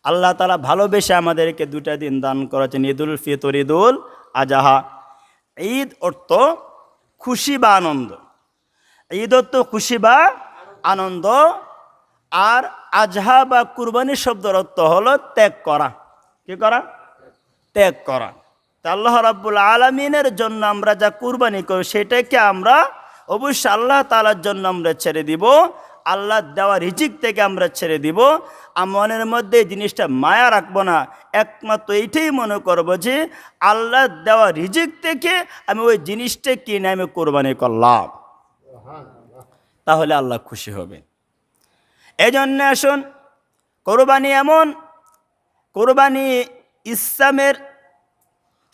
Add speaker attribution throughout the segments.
Speaker 1: আল্লাহ তাআলা ভালোবেসে আমাদেরকে দুটা দিন দান করেছেন, ঈদুল ফিতর, ঈদুল আজহা। ঈদ অর্থ খুশি বা আনন্দ, ঈদ অর্থ খুশি বা আনন্দ। আর আজহা বা কুরবানি শব্দের অর্থ হলো ত্যাগ করা। কি করা? ত্যাগ করা। তা আল্লাহ রাব্বুল আলামিনের জন্য আমরা যা কুরবানি করি সেটাকে আমরা অবশ্যই আল্লাহ তাআলার জন্য আমরা ছেড়ে দিব, আল্লাহ দেওয়া রিজিক থেকে আমরা ছেড়ে দিব। মনের মধ্যে এই জিনিসটা মায়া রাখবো না, একমাত্র এইটাই মনে করবো যে আল্লাহ দেওয়া রিজিক থেকে আমি ওই জিনিসটা কিনে আমি কোরবানি করলাম, তাহলে আল্লাহ খুশি হবে। এই জন্য আসুন, কোরবানি এমন, কোরবানি ইসলামের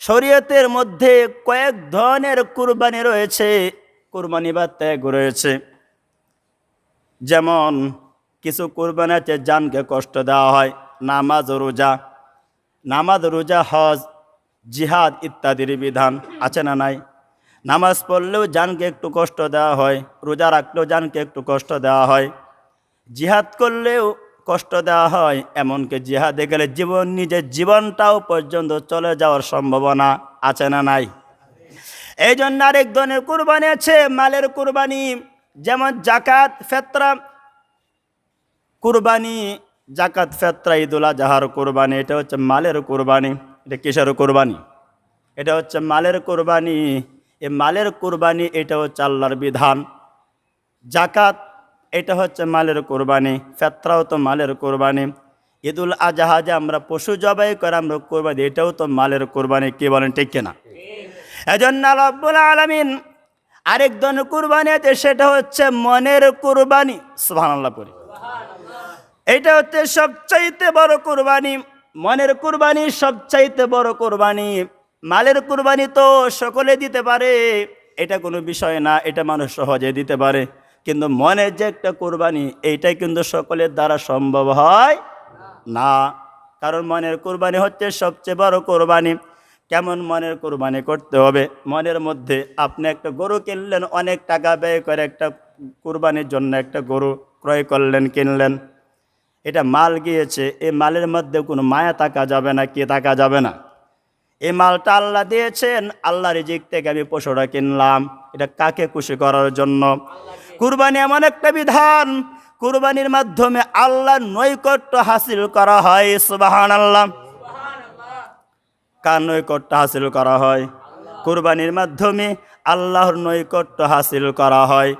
Speaker 1: শরীয়তের মধ্যে কয়েক ধরনের কুরবানি রয়েছে, কুরবানি বা ত্যাগ রয়েছে। যেমন কিছু কুরবানি আছে জানকে কষ্ট দেওয়া হয়, নামাজ রোজা, নামাজ রোজা হজ জিহাদ ইত্যাদির বিধান আছে না নাই? নামাজ পড়লেও জানকে একটু কষ্ট দেওয়া হয়, রোজা রাখলেও জানকে একটু কষ্ট দেওয়া হয়, জিহাদ করলেও কষ্ট দেওয়া হয়, এমনকি জিহাদে গেলে নিজের জীবনটাও পর্যন্ত চলে যাওয়ার সম্ভাবনা আছে না নাই? এই জন্য আরেক ধরনের কুরবানি আছে মালের কুরবানি, যেমন জাকাত ফেতরা কুরবানি। জাকাত ফেতরা ঈদুল আজহার কুরবানি, এটা হচ্ছে মালের কুরবানি। এটা কিসের কুরবানি? এটা হচ্ছে মালের কুরবানি। এই মালের কুরবানি এটা হচ্ছে আল্লাহর বিধান। জাকাত এটা হচ্ছে মালের কুরবানি, ফেতরাও তো মালের কুরবানি। ঈদুল আজহা যে আমরা পশু জবাই করে আমরা কুরবানি, এটাও তো মালের কুরবানি। কি বলেন, ঠিক কিনা? এজন্য রব্বুল আলামিন আরেক ধরনের কুরবানি আছে, সেটা হচ্ছে মনের কুরবানি। সুবহানাল্লাহ পড়ি। এটা হচ্ছে সবচাইতে বড় কুরবানি, মনের কুরবানি সবচাইতে বড় কুরবানি। মালের কুরবানি তো সকলে দিতে পারে, এটা কোনো বিষয় না, এটা মানুষ সহজে দিতে পারে। কিন্তু মনের যে একটা কুরবানি, এইটাই কিন্তু সকলের দ্বারা সম্ভব হয় না। কারণ মনের কুরবানি হচ্ছে সবচেয়ে বড় কুরবানি। কেমন মনের কুরবানি করতে হবে? মনের মধ্যে আপনি একটা গরু কিনলেন, অনেক টাকা ব্যয় করে একটা কুরবানির জন্য একটা গরু ক্রয় করলেন, কিনলেন, এটা মাল গিয়েছে, এই মালের মধ্যে কোনো মায়া থাকা যাবে না। কি থাকা যাবে না? এই মালটা আল্লাহ দিয়েছেন, আল্লাহ রিজিক থেকে আমি পশুটা কিনলাম, এটা কাকে খুশি করার জন্য? কুরবানি এমন একটা বিধান, কুরবানির মাধ্যমে আল্লাহর নৈকট্য হাসিল করা হয়। সুবহানাল্লাহ। কার নৈকট্য হাসিল করা হয়? কুরবানির মাধ্যমে আল্লাহর নৈকট্য হাসিল করা হয়।